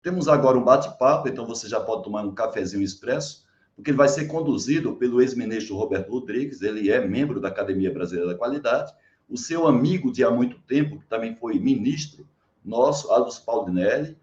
Temos agora um bate-papo, então você já pode tomar um cafezinho expresso, porque ele vai ser conduzido pelo ex-ministro Roberto Rodrigues, ele é membro da Academia Brasileira da Qualidade, o seu amigo de há muito tempo, que também foi ministro nosso, Alisson Paulinelli.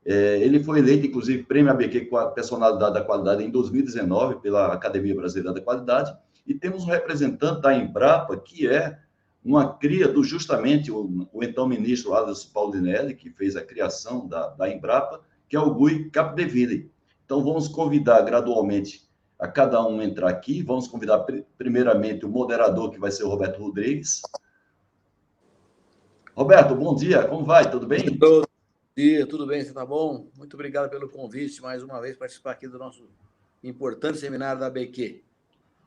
Ele foi eleito, inclusive, prêmio ABQ com a personalidade da qualidade em 2019 pela Academia Brasileira da Qualidade, e temos um representante da Embrapa, que é uma cria do justamente o então ministro Alisson Paulinelli, que fez a criação da Embrapa, que é o Gui Capdeville. Então, vamos convidar gradualmente a cada um entrar aqui. Vamos convidar primeiramente o moderador, que vai ser o Roberto Rodrigues. Roberto, bom dia, como vai? Tudo bem? Bom dia, tudo bem? Você está bom? Muito obrigado pelo convite, mais uma vez, participar aqui do nosso importante seminário da ABQ.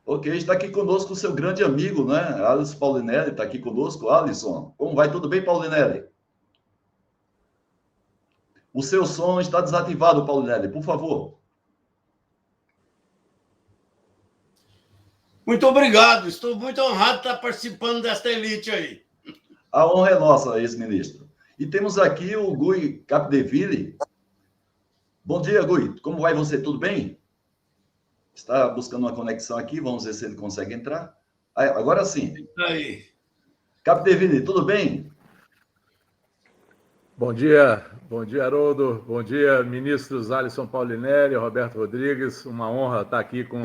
Ok, está aqui conosco o seu grande amigo, né? Alisson Paulinelli está aqui conosco. Alisson, como vai? Tudo bem, Paulinelli? O seu som está desativado, Paulinelli, por favor. Muito obrigado, estou muito honrado de estar participando desta elite aí. A honra é nossa, ex-ministro. E temos aqui o Gui Capdeville. Bom dia, Gui. Como vai você? Tudo bem? Está buscando uma conexão aqui, vamos ver se ele consegue entrar. Agora sim. Aí. Capdeville, tudo bem? Bom dia, Haroldo. Bom dia, ministros Alisson Paulinelli, Roberto Rodrigues. Uma honra estar aqui com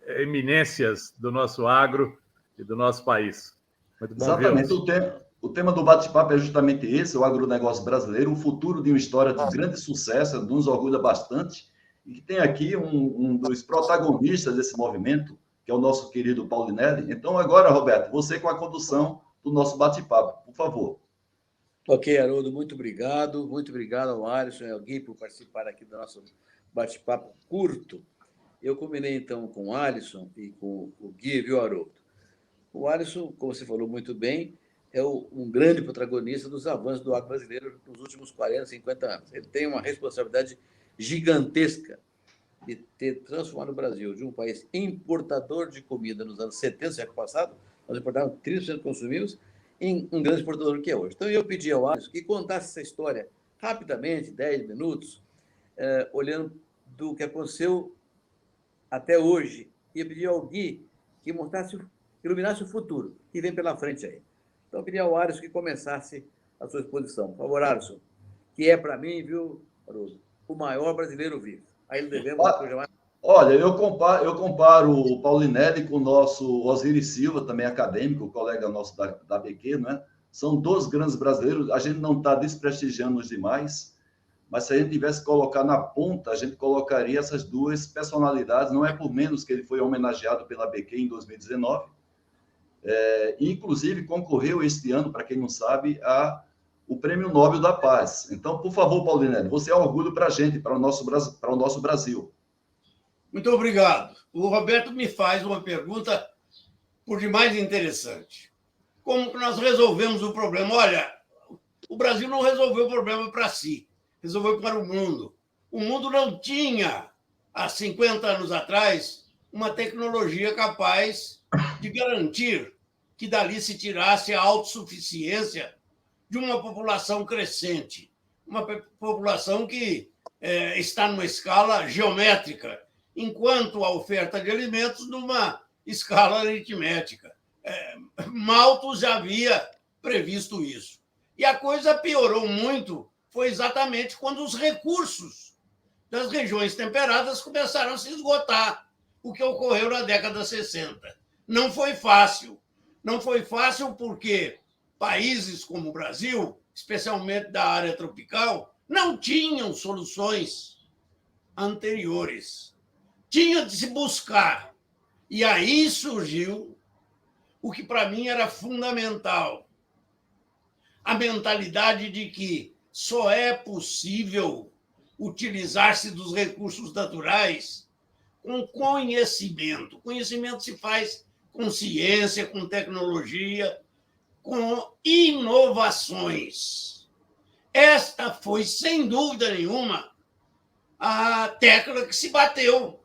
eminências do nosso agro e do nosso país. Muito bom Exatamente. O tema do bate-papo é justamente esse, o agronegócio brasileiro, o futuro de uma história de grande sucesso, nos orgulha bastante, e que tem aqui um dos protagonistas desse movimento, que é o nosso querido Paulinelli. Então, agora, Roberto, você com a condução do nosso bate-papo, por favor. Ok, Haroldo, muito obrigado ao Alisson e ao Gui por participar aqui do nosso bate-papo curto. Eu combinei, então, com o Alisson e com o Gui, viu, Haroldo? O Alisson, como você falou muito bem, é um grande protagonista dos avanços do agro brasileiro nos últimos 40, 50 anos. Ele tem uma responsabilidade gigantesca de ter transformado o Brasil de um país importador de comida nos anos 70, século passado, nós importávamos 30% do que consumimos, em um grande exportador que é hoje. Então, eu pedi ao Alisson que contasse essa história rapidamente, 10 minutos, olhando do que aconteceu até hoje. E eu pedi ao Gui que iluminasse o futuro, que vem pela frente aí. Então, eu pedi ao Alisson que começasse a sua exposição. Por favor, Alisson, que é, para mim, viu, Haroldo, o maior brasileiro vivo. Aí ele devemos uma coisa mais... Olha, eu comparo o Paulinelli com o nosso Osiris Silva, também acadêmico, colega nosso da ABQ, né? São dois grandes brasileiros. A gente não está desprestigiando os demais, mas se a gente tivesse que colocar na ponta, a gente colocaria essas duas personalidades. Não é por menos que ele foi homenageado pela ABQ em 2019. Inclusive, concorreu este ano, para quem não sabe, o Prêmio Nobel da Paz. Então, por favor, Paulinelli, você é orgulho para a gente, para o nosso Brasil. Muito obrigado. O Roberto me faz uma pergunta por demais interessante. Como que nós resolvemos o problema? Olha, o Brasil não resolveu o problema para si, resolveu para o mundo. O mundo não tinha, há 50 anos atrás, uma tecnologia capaz de garantir que dali se tirasse a autossuficiência de uma população crescente, uma população que está numa escala geométrica, enquanto a oferta de alimentos numa escala aritmética. Malthus já havia previsto isso. E a coisa piorou muito, foi exatamente quando os recursos das regiões temperadas começaram a se esgotar, o que ocorreu na década de 60. Não foi fácil. Não foi fácil porque países como o Brasil, especialmente da área tropical, não tinham soluções anteriores. Tinha de se buscar. E aí surgiu o que para mim era fundamental: a mentalidade de que só é possível utilizar-se dos recursos naturais com conhecimento. Conhecimento se faz com ciência, com tecnologia, com inovações. Esta foi, sem dúvida nenhuma, a tecla que se bateu.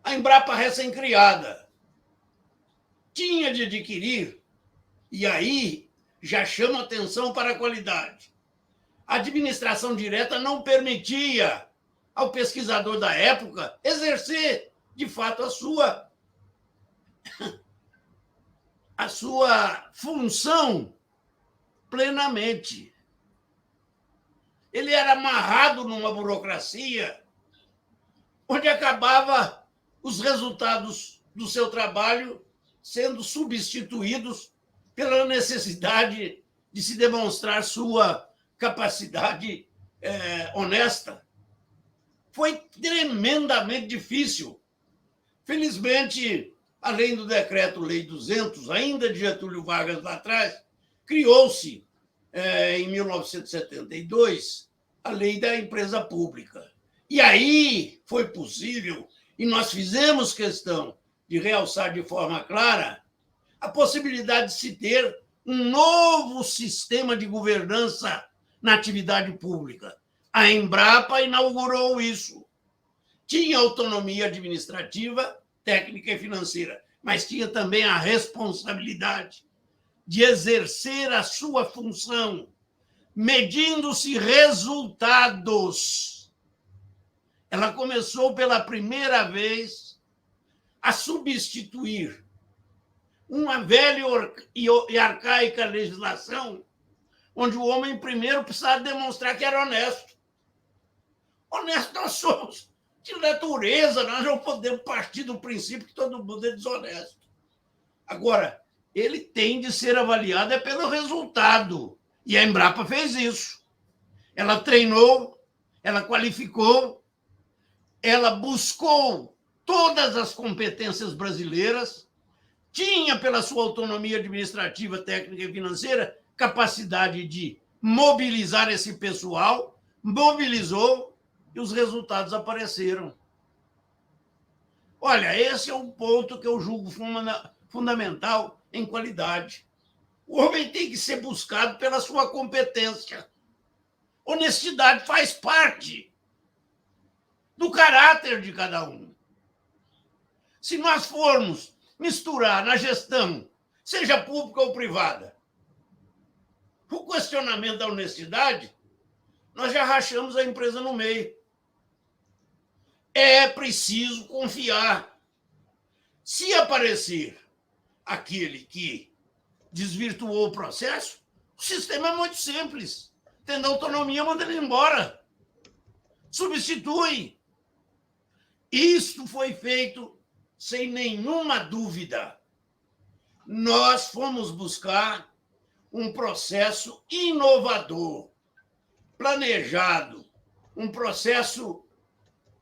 A Embrapa recém-criada tinha de adquirir, e aí já chama atenção para a qualidade, a administração direta não permitia ao pesquisador da época exercer, de fato, a sua função plenamente. Ele era amarrado numa burocracia onde acabava os resultados do seu trabalho sendo substituídos pela necessidade de se demonstrar sua capacidade honesta. Foi tremendamente difícil. Felizmente, além do Decreto-Lei 200, ainda de Getúlio Vargas lá atrás, criou-se, em 1972, a Lei da Empresa Pública. E aí foi possível, e nós fizemos questão de realçar de forma clara, a possibilidade de se ter um novo sistema de governança na atividade pública. A Embrapa inaugurou isso. Tinha autonomia administrativa, técnica e financeira, mas tinha também a responsabilidade de exercer a sua função, medindo-se resultados. Ela começou pela primeira vez a substituir uma velha e arcaica legislação, onde o homem primeiro precisava demonstrar que era honesto. Honesto nós somos de natureza, nós não podemos partir do princípio que todo mundo é desonesto. Agora, ele tem de ser avaliado pelo resultado. E a Embrapa fez isso. Ela treinou, ela qualificou, ela buscou todas as competências brasileiras, tinha, pela sua autonomia administrativa, técnica e financeira, capacidade de mobilizar esse pessoal, mobilizou e os resultados apareceram. Olha, esse é um ponto que eu julgo fundamental em qualidade. O homem tem que ser buscado pela sua competência. Honestidade faz parte do caráter de cada um. Se nós formos misturar na gestão, seja pública ou privada, o questionamento da honestidade, nós já rachamos a empresa no meio. É preciso confiar. Se aparecer aquele que desvirtuou o processo, o sistema é muito simples. Tendo autonomia, manda ele embora. Substitui. Isso foi feito sem nenhuma dúvida. Nós fomos buscar um processo inovador, planejado, um processo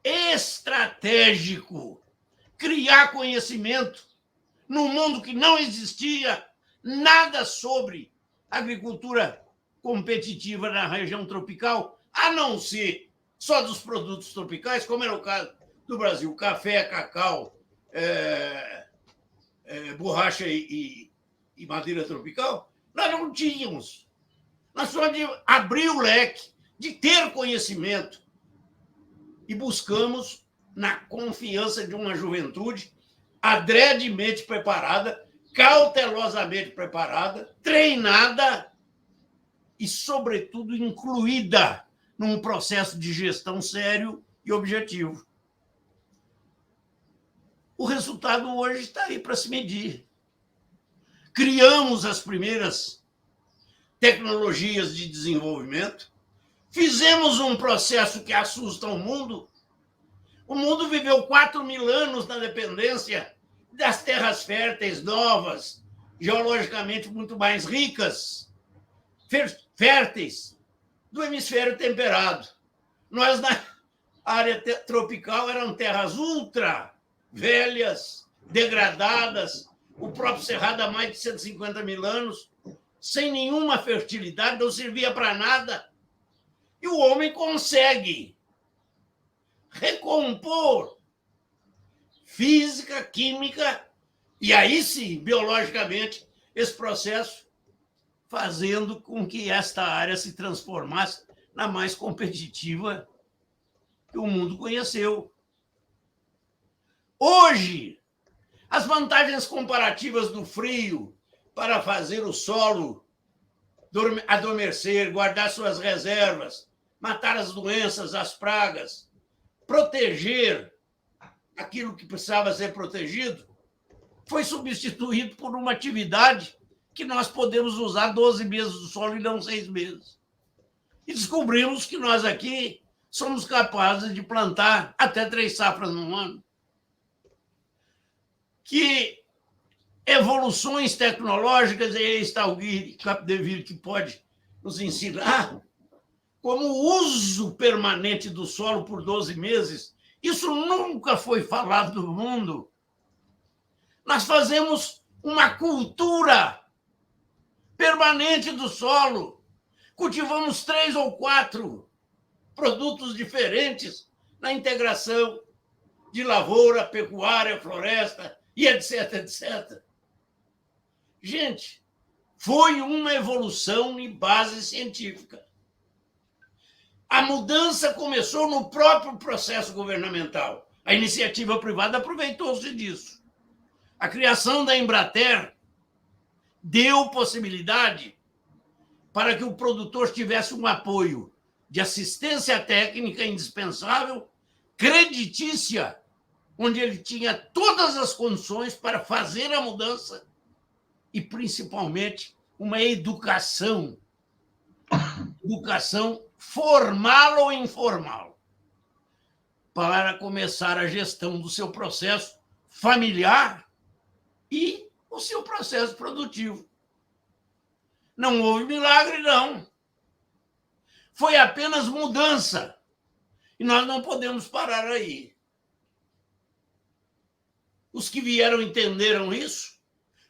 estratégico, criar conhecimento num mundo que não existia nada sobre agricultura competitiva na região tropical, a não ser só dos produtos tropicais, como era o caso do Brasil, café, cacau, borracha e madeira tropical. Nós não tínhamos. Nós precisamos de abrir o leque, de ter conhecimento. E buscamos, na confiança de uma juventude adredemente preparada, cautelosamente preparada, treinada e, sobretudo, incluída num processo de gestão sério e objetivo. O resultado hoje está aí para se medir. Criamos as primeiras tecnologias de desenvolvimento, fizemos um processo que assusta o mundo. O mundo viveu 4.000 anos na dependência das terras férteis novas, geologicamente muito mais ricas, férteis, do hemisfério temperado. Nós, na área tropical, eram terras ultra velhas, degradadas, o próprio Cerrado há mais de 150.000 anos, sem nenhuma fertilidade, não servia para nada. E o homem consegue recompor física, química, e aí sim, biologicamente, esse processo fazendo com que esta área se transformasse na mais competitiva que o mundo conheceu. Hoje, as vantagens comparativas do frio para fazer o solo adormecer, guardar suas reservas, matar as doenças, as pragas, proteger aquilo que precisava ser protegido, foi substituído por uma atividade que nós podemos usar 12 meses do solo e não 6 meses. E descobrimos que nós aqui somos capazes de plantar até 3 safras no ano. Que evoluções tecnológicas, e aí está o Gui Capdeville que pode nos ensinar, como o uso permanente do solo por 12 meses, isso nunca foi falado no mundo. Nós fazemos uma cultura permanente do solo. Cultivamos 3 ou 4 produtos diferentes na integração de lavoura, pecuária, floresta e etc, etc. Gente, foi uma evolução em base científica. A mudança começou no próprio processo governamental. A iniciativa privada aproveitou-se disso. A criação da Embrater deu possibilidade para que o produtor tivesse um apoio de assistência técnica indispensável, creditícia, onde ele tinha todas as condições para fazer a mudança e, principalmente, uma educação formal ou informal, para começar a gestão do seu processo familiar e o seu processo produtivo. Não houve milagre, não. Foi apenas mudança. E nós não podemos parar aí. Os que vieram entenderam isso,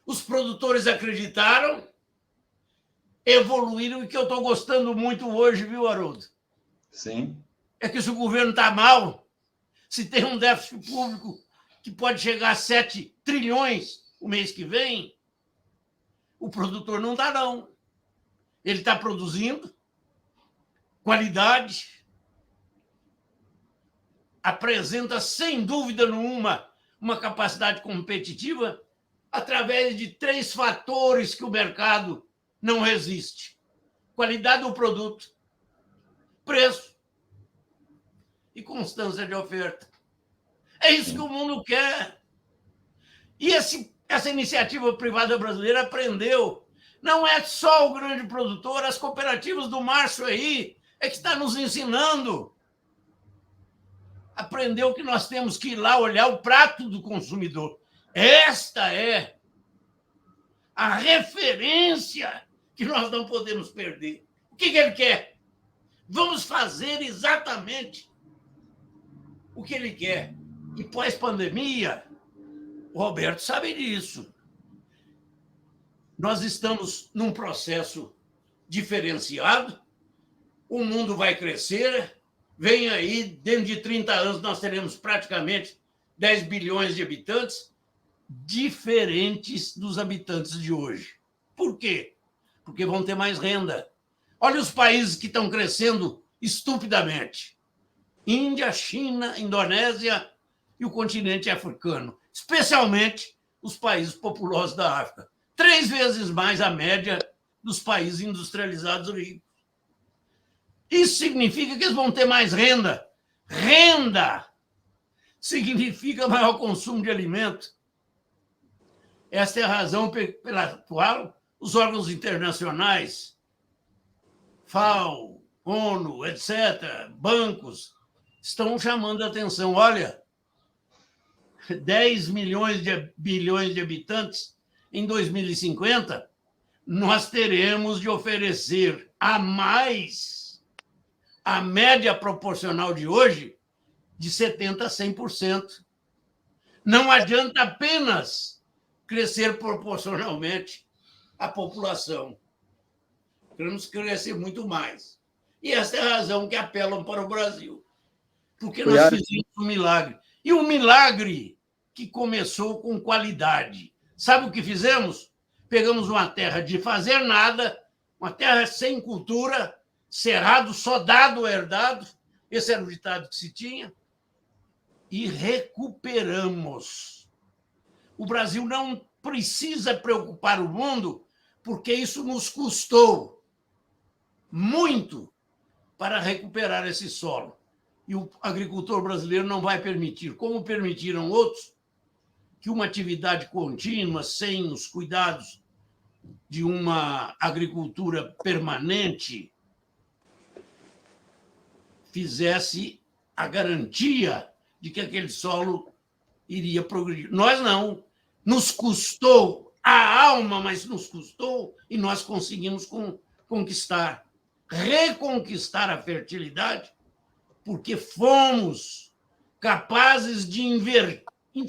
os produtores acreditaram, evoluíram, e que eu estou gostando muito hoje, viu, Haroldo? Sim. É que se o governo está mal, se tem um déficit público que pode chegar a 7 trilhões o mês que vem, o produtor não está, não. Ele está produzindo qualidade, apresenta, sem dúvida nenhuma, uma capacidade competitiva através de 3 fatores que o mercado não resiste: qualidade do produto, preço e constância de oferta. É isso que o mundo quer. E essa iniciativa privada brasileira aprendeu. Não é só o grande produtor, as cooperativas do Márcio aí é que está nos ensinando. Aprendeu que nós temos que ir lá olhar o prato do consumidor. Esta é a referência que nós não podemos perder. O que ele quer? Vamos fazer exatamente o que ele quer. E pós-pandemia, o Roberto sabe disso. Nós estamos num processo diferenciado, o mundo vai crescer, vem aí, dentro de 30 anos, nós teremos praticamente 10 bilhões de habitantes, diferentes dos habitantes de hoje. Por quê? Porque vão ter mais renda. Olha os países que estão crescendo estupidamente. Índia, China, Indonésia e o continente africano, especialmente os países populosos da África. 3 vezes mais a média dos países industrializados ricos. Isso significa que eles vão ter mais renda. Renda significa maior consumo de alimento. Esta é a razão pela qual os órgãos internacionais, FAO, ONU, etc., bancos, estão chamando a atenção. Olha, 10 bilhões de habitantes em 2050, nós teremos de oferecer a mais a média proporcional de hoje de 70% a 100%. Não adianta apenas crescer proporcionalmente a população. Queremos crescer muito mais. E essa é a razão que apelam para o Brasil. Porque nós fizemos um milagre. E um milagre que começou com qualidade. Sabe o que fizemos? Pegamos uma terra de fazer nada, uma terra sem cultura, cerrado, só dado, herdado, esse era o ditado que se tinha, e recuperamos. O Brasil não precisa preocupar o mundo, porque isso nos custou muito para recuperar esse solo. E o agricultor brasileiro não vai permitir, como permitiram outros, que uma atividade contínua, sem os cuidados de uma agricultura permanente, fizesse a garantia de que aquele solo iria progredir. Nós não. Nos custou a alma, mas nos custou, e nós conseguimos conquistar, reconquistar a fertilidade, porque fomos capazes de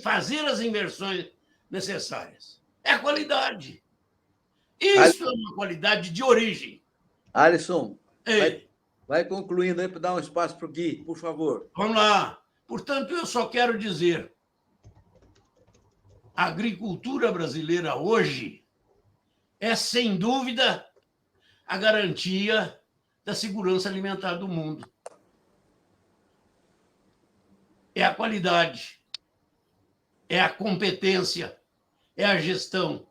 fazer as inversões necessárias. É a qualidade. Isso é uma qualidade de origem. Alisson, vai concluindo aí para dar um espaço para o Gui, por favor. Vamos lá. Portanto, eu só quero dizer, a agricultura brasileira hoje é, sem dúvida, a garantia da segurança alimentar do mundo. É a qualidade, é a competência, é a gestão,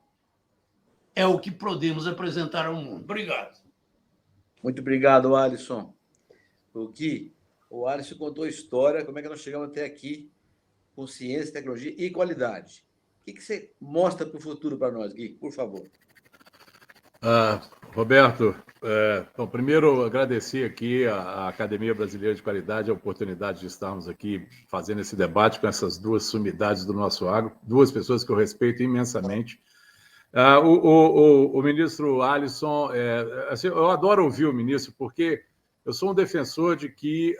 é o que podemos apresentar ao mundo. Obrigado. Muito obrigado, Alisson. O Gui, o Alisson contou a história, como é que nós chegamos até aqui, com ciência, tecnologia e qualidade. O que você mostra para o futuro para nós, Gui, por favor? Roberto, então, primeiro agradecer aqui à Academia Brasileira de Qualidade a oportunidade de estarmos aqui fazendo esse debate com essas duas sumidades do nosso agro, duas pessoas que eu respeito imensamente. O ministro Alisson, assim, eu adoro ouvir o ministro, porque eu sou um defensor de que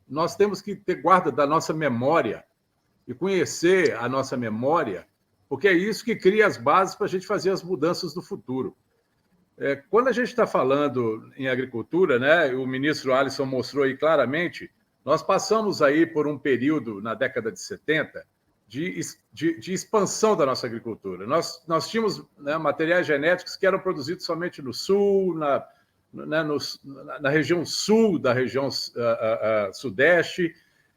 nós temos que ter guarda da nossa memória e conhecer a nossa memória, porque é isso que cria as bases para a gente fazer as mudanças do futuro. Quando a gente está falando em agricultura, né, o ministro Alisson mostrou aí claramente, nós passamos aí por um período na década de 70 de expansão da nossa agricultura. Nós tínhamos, né, materiais genéticos que eram produzidos somente no sul, na região sul da região sudeste,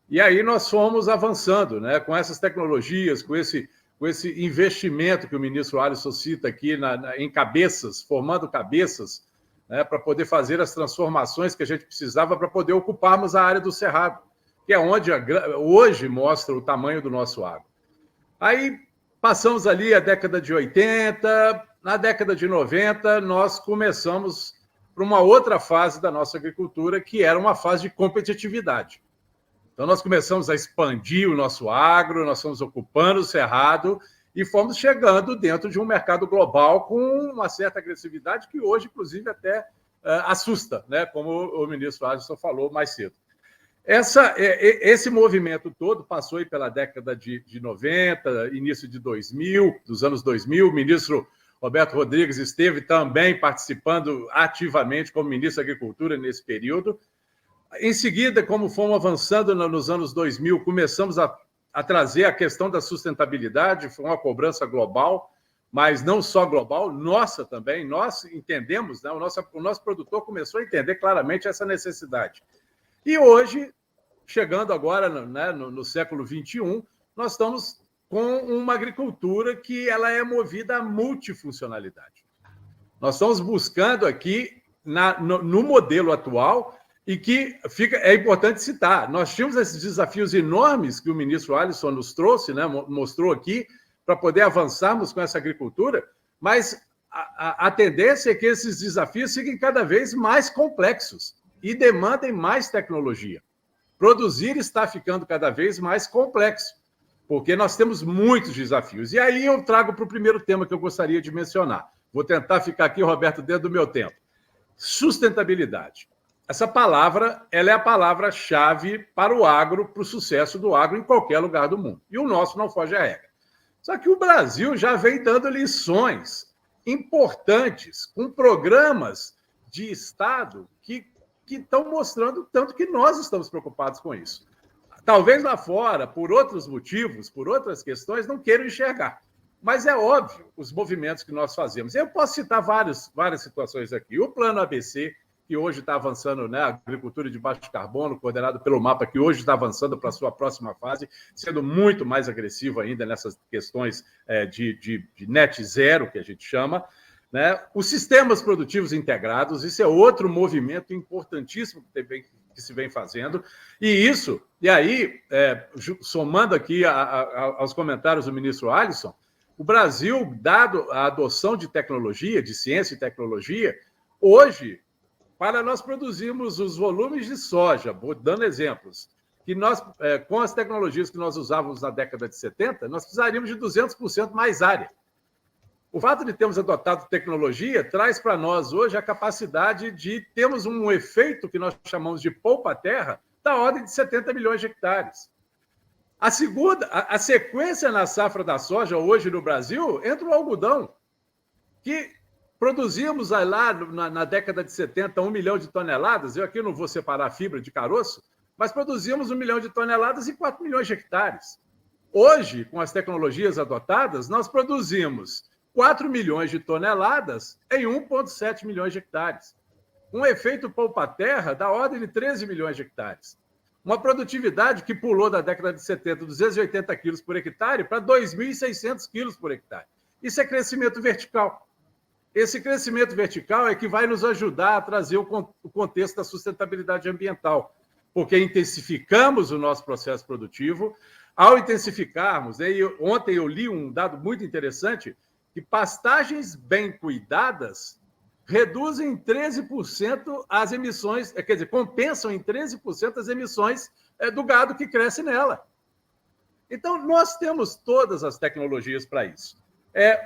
e aí nós fomos avançando, né, com essas tecnologias, com esse investimento que o ministro Alisson cita aqui em cabeças, formando cabeças, né, para poder fazer as transformações que a gente precisava para poder ocuparmos a área do Cerrado, que é onde hoje mostra o tamanho do nosso agro. Aí passamos ali a década de 80, na década de 90 nós começamos para uma outra fase da nossa agricultura, que era uma fase de competitividade. Então, nós começamos a expandir o nosso agro, nós fomos ocupando o Cerrado e fomos chegando dentro de um mercado global com uma certa agressividade que hoje, inclusive, até assusta, né? Como o ministro Alisson falou mais cedo. Esse movimento todo passou aí pela década de 90, início de 2000, dos anos 2000. O ministro Roberto Rodrigues esteve também participando ativamente como ministro da Agricultura nesse período. Em seguida, como fomos avançando nos anos 2000, começamos a trazer a questão da sustentabilidade, foi uma cobrança global, mas não só global, nossa também. Nós entendemos, né? O nosso produtor começou a entender claramente essa necessidade. E hoje, chegando agora, né, no século XXI, nós estamos com uma agricultura que ela é movida à multifuncionalidade. Nós estamos buscando aqui, no modelo atual, e que é importante citar, nós tínhamos esses desafios enormes que o ministro Alisson nos trouxe, né, mostrou aqui, para poder avançarmos com essa agricultura, mas a tendência é que esses desafios fiquem cada vez mais complexos e demandem mais tecnologia. Produzir está ficando cada vez mais complexo, porque nós temos muitos desafios. E aí eu trago para o primeiro tema que eu gostaria de mencionar. Vou tentar ficar aqui, Roberto, dentro do meu tempo. Sustentabilidade. Essa palavra, ela é a palavra-chave para o agro, para o sucesso do agro em qualquer lugar do mundo. E o nosso não foge à regra. Só que o Brasil já vem dando lições importantes, com programas de Estado que estão mostrando tanto que nós estamos preocupados com isso. Talvez lá fora, por outros motivos, por outras questões, não queiram enxergar. Mas é óbvio os movimentos que nós fazemos. Eu posso citar várias situações aqui. O Plano ABC, que hoje está avançando, né, a agricultura de baixo carbono, coordenado pelo MAPA, que hoje está avançando para a sua próxima fase, sendo muito mais agressivo ainda nessas questões de net zero, que a gente chama. né? Os sistemas produtivos integrados, isso é outro movimento importantíssimo que se vem fazendo. E aí, somando aqui aos comentários do ministro Alisson, o Brasil, dado a adoção de tecnologia, de ciência e tecnologia, hoje, para nós produzirmos os volumes de soja, dando exemplos, que nós, com as tecnologias que nós usávamos na década de 70, nós precisaríamos de 200% mais área. O fato de termos adotado tecnologia traz para nós hoje a capacidade de termos um efeito que nós chamamos de poupa-terra da ordem de 70 milhões de hectares. A sequência na safra da soja hoje no Brasil entra o algodão, que produzimos lá na década de 70 1 milhão de toneladas, eu aqui não vou separar a fibra de caroço, mas produzimos 1 milhão de toneladas e 4 milhões de hectares. Hoje, com as tecnologias adotadas, nós produzimos 4 milhões de toneladas em 1,7 milhões de hectares. Um efeito poupa-terra da ordem de 13 milhões de hectares. Uma produtividade que pulou da década de 70, 280 quilos por hectare, para 2.600 quilos por hectare. Isso é crescimento vertical. Esse crescimento vertical é que vai nos ajudar a trazer o contexto da sustentabilidade ambiental, porque intensificamos o nosso processo produtivo. Ao intensificarmos, ontem eu li um dado muito interessante, que pastagens bem cuidadas reduzem em 13% as emissões, quer dizer, compensam em 13% as emissões do gado que cresce nela. Então, nós temos todas as tecnologias para isso.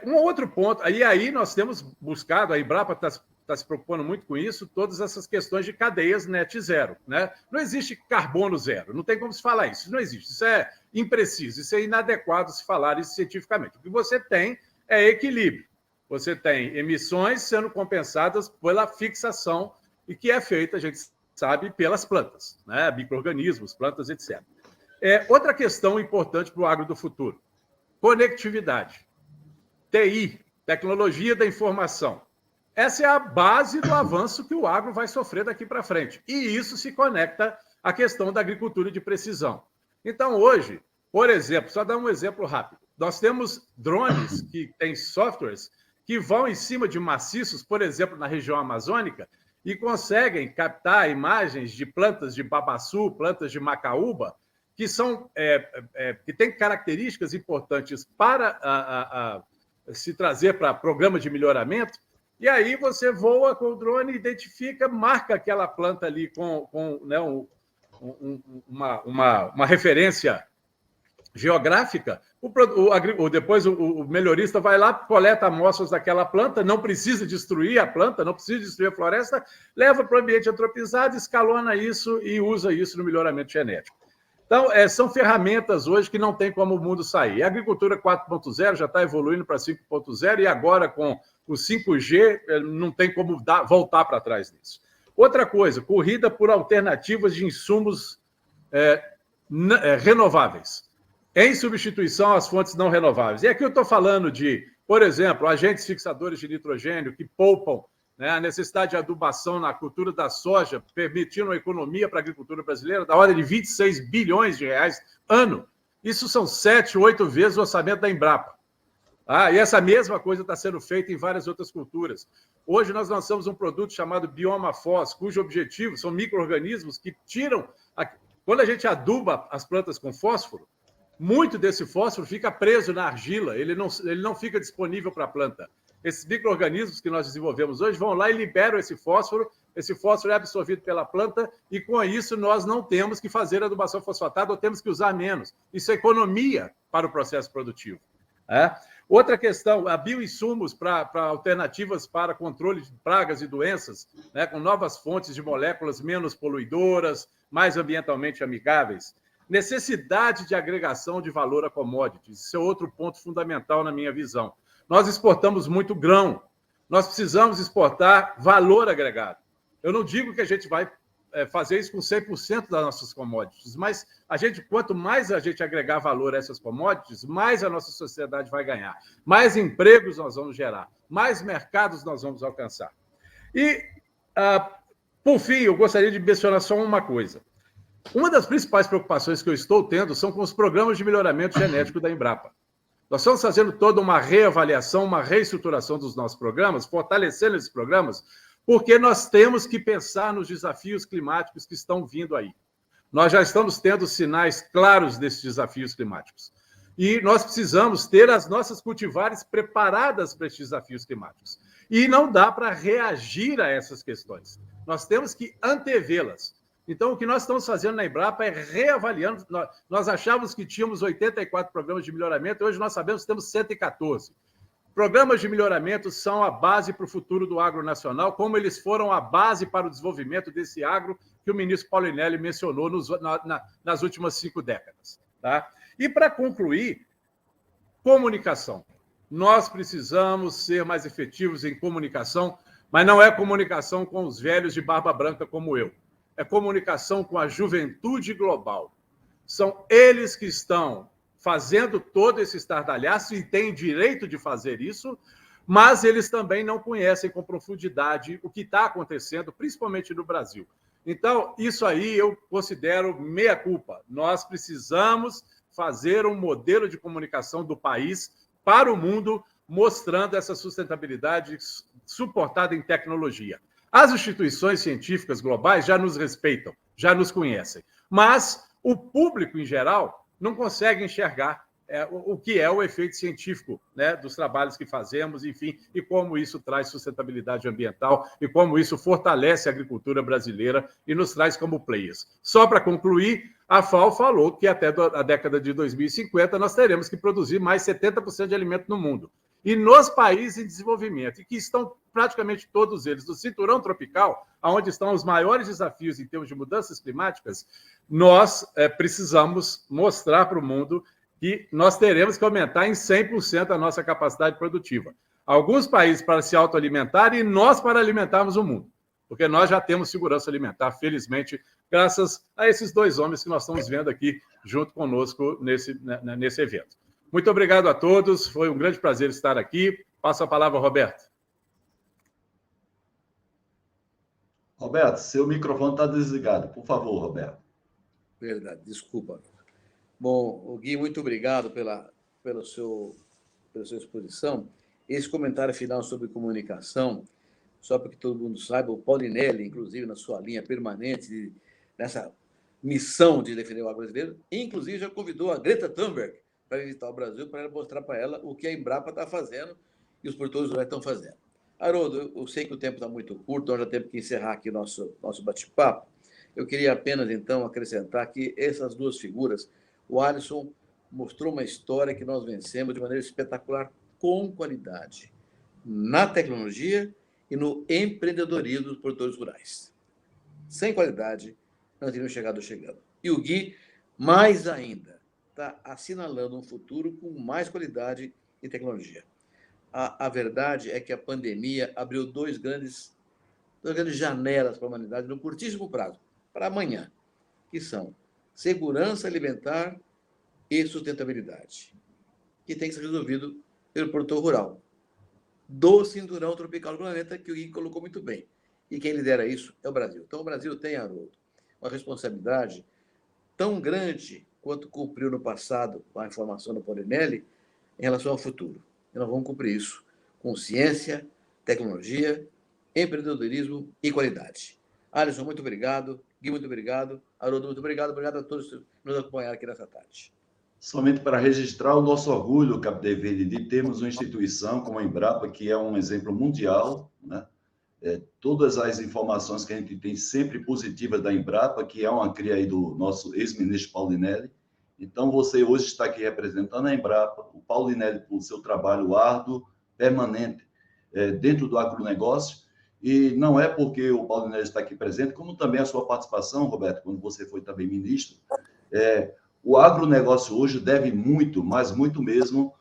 Um outro ponto, aí nós temos buscado, a Embrapa está se preocupando muito com isso, todas essas questões de cadeias net zero, né? Não existe carbono zero, não tem como se falar isso não existe, isso é impreciso, isso é inadequado se falar isso cientificamente. O que você tem é equilíbrio. Você tem emissões sendo compensadas pela fixação e que é feita, a gente sabe, pelas plantas, né? Micro-organismos, plantas, etc. Outra questão importante para o agro do futuro, conectividade. TI, tecnologia da informação. Essa é a base do avanço que o agro vai sofrer daqui para frente. E isso se conecta à questão da agricultura de precisão. Então, hoje, por exemplo, só dar um exemplo rápido. Nós temos drones que têm softwares que vão em cima de maciços, por exemplo, na região amazônica, e conseguem captar imagens de plantas de babaçu, plantas de macaúba, que são que têm características importantes para se trazer para programa de melhoramento, e aí você voa com o drone, identifica, marca aquela planta ali com né, uma referência geográfica, depois o melhorista vai lá, coleta amostras daquela planta, não precisa destruir a planta, não precisa destruir a floresta, leva para o ambiente antropizado, escalona isso e usa isso no melhoramento genético. Então, são ferramentas hoje que não tem como o mundo sair. A agricultura 4.0 já está evoluindo para 5.0 e agora com o 5G não tem como voltar para trás nisso. Outra coisa, corrida por alternativas de insumos renováveis, em substituição às fontes não renováveis. E aqui eu estou falando de, por exemplo, agentes fixadores de nitrogênio que poupam, né, a necessidade de adubação na cultura da soja, permitindo uma economia para a agricultura brasileira da ordem de 26 bilhões de reais ano. Isso são 7, 8 vezes o orçamento da Embrapa. E essa mesma coisa está sendo feita em várias outras culturas. Hoje nós lançamos um produto chamado Bioma Fós, cujo objetivo são micro-organismos que tiram... Quando a gente aduba as plantas com fósforo, muito desse fósforo fica preso na argila, ele não fica disponível para a planta. Esses micro-organismos que nós desenvolvemos hoje vão lá e liberam esse fósforo é absorvido pela planta e, com isso, nós não temos que fazer adubação fosfatada ou temos que usar menos. Isso é economia para o processo produtivo. Outra questão, a bioinsumos para alternativas para controle de pragas e doenças, né, com novas fontes de moléculas menos poluidoras, mais ambientalmente amigáveis. Necessidade de agregação de valor a commodities. Isso é outro ponto fundamental na minha visão. Nós exportamos muito grão. Nós precisamos exportar valor agregado. Eu não digo que a gente vai fazer isso com 100% das nossas commodities, mas quanto mais a gente agregar valor a essas commodities, mais a nossa sociedade vai ganhar. Mais empregos nós vamos gerar. Mais mercados nós vamos alcançar. E, por fim, eu gostaria de mencionar só uma coisa. Uma das principais preocupações que eu estou tendo são com os programas de melhoramento genético da Embrapa. Nós estamos fazendo toda uma reavaliação, uma reestruturação dos nossos programas, fortalecendo esses programas, porque nós temos que pensar nos desafios climáticos que estão vindo aí. Nós já estamos tendo sinais claros desses desafios climáticos. E nós precisamos ter as nossas cultivares preparadas para esses desafios climáticos. E não dá para reagir a essas questões. Nós temos que antevê-las. Então, o que nós estamos fazendo na Embrapa é reavaliando. Nós achávamos que tínhamos 84 programas de melhoramento, hoje nós sabemos que temos 114. Programas de melhoramento são a base para o futuro do agro nacional, como eles foram a base para o desenvolvimento desse agro que o ministro Paulinelli mencionou nas últimas 5 décadas. Tá? E, para concluir, comunicação. Nós precisamos ser mais efetivos em comunicação, mas não é comunicação com os velhos de barba branca como eu. É comunicação com a juventude global. São eles que estão fazendo todo esse estardalhaço e têm direito de fazer isso, mas eles também não conhecem com profundidade o que está acontecendo, principalmente no Brasil. Então, isso aí eu considero meia culpa. Nós precisamos fazer um modelo de comunicação do país para o mundo, mostrando essa sustentabilidade suportada em tecnologia. As instituições científicas globais já nos respeitam, já nos conhecem, mas o público, em geral, não consegue enxergar o que é o efeito científico, né, dos trabalhos que fazemos, enfim, e como isso traz sustentabilidade ambiental e como isso fortalece a agricultura brasileira e nos traz como players. Só para concluir, a FAO falou que até a década de 2050 nós teremos que produzir mais 70% de alimento no mundo. E nos países em desenvolvimento, e que estão praticamente todos eles do cinturão tropical, onde estão os maiores desafios em termos de mudanças climáticas, nós precisamos mostrar para o mundo que nós teremos que aumentar em 100% a nossa capacidade produtiva. Alguns países para se autoalimentar e nós para alimentarmos o mundo, porque nós já temos segurança alimentar, felizmente, graças a esses 2 homens que nós estamos vendo aqui junto conosco nesse evento. Muito obrigado a todos, foi um grande prazer estar aqui. Passo a palavra ao Roberto. Roberto, seu microfone está desligado. Por favor, Roberto. Verdade, desculpa. Bom, Gui, muito obrigado pela sua exposição. Esse comentário final sobre comunicação, só para que todo mundo saiba, o Paulinelli, inclusive, na sua linha permanente, nessa missão de defender o agro brasileiro, inclusive já convidou a Greta Thunberg para visitar o Brasil, para mostrar para ela o que a Embrapa está fazendo e os produtores rurais estão fazendo. Haroldo, eu sei que o tempo está muito curto, nós já temos que encerrar aqui nosso bate-papo. Eu queria apenas, então, acrescentar que essas 2 figuras, o Alisson mostrou uma história que nós vencemos de maneira espetacular, com qualidade, na tecnologia e no empreendedorismo dos produtores rurais. Sem qualidade, não teríamos chegado. E o Gui, mais ainda, está assinalando um futuro com mais qualidade e tecnologia. A verdade é que a pandemia abriu 2 grandes janelas para a humanidade no curtíssimo prazo, para amanhã, que são segurança alimentar e sustentabilidade, que tem que ser resolvido pelo produtor rural, do cinturão tropical do planeta, que o Gui colocou muito bem. E quem lidera isso é o Brasil. Então, o Brasil tem, Haroldo, uma responsabilidade tão grande quanto cumpriu no passado com a informação do Paulinelli em relação ao futuro. E nós vamos cumprir isso com ciência, tecnologia, empreendedorismo e qualidade. Alisson, muito obrigado. Gui, muito obrigado. Haroldo, muito obrigado. Obrigado a todos que nos acompanharam aqui nessa tarde. Somente para registrar o nosso orgulho, Capdeville, de termos uma instituição como a Embrapa, que é um exemplo mundial, né? Todas as informações que a gente tem sempre positivas da Embrapa, que é uma cria aí do nosso ex-ministro Paulinelli. Então, você hoje está aqui representando a Embrapa, o Paulinelli, por seu trabalho árduo, permanente, dentro do agronegócio. E não é porque o Paulinelli está aqui presente, como também a sua participação, Roberto, quando você foi também ministro. O agronegócio hoje deve muito, mas muito mesmo,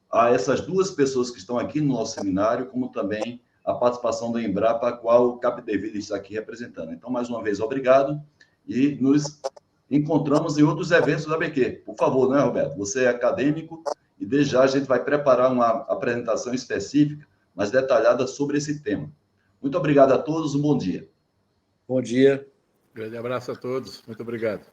a essas 2 pessoas que estão aqui no nosso seminário, como também a participação da Embrapa, a qual o Capdeville está aqui representando. Então, mais uma vez, obrigado e nos encontramos em outros eventos da ABQ. Por favor, né, Roberto? Você é acadêmico e desde já a gente vai preparar uma apresentação específica, mas detalhada sobre esse tema. Muito obrigado a todos, um bom dia. Bom dia. Grande abraço a todos, muito obrigado.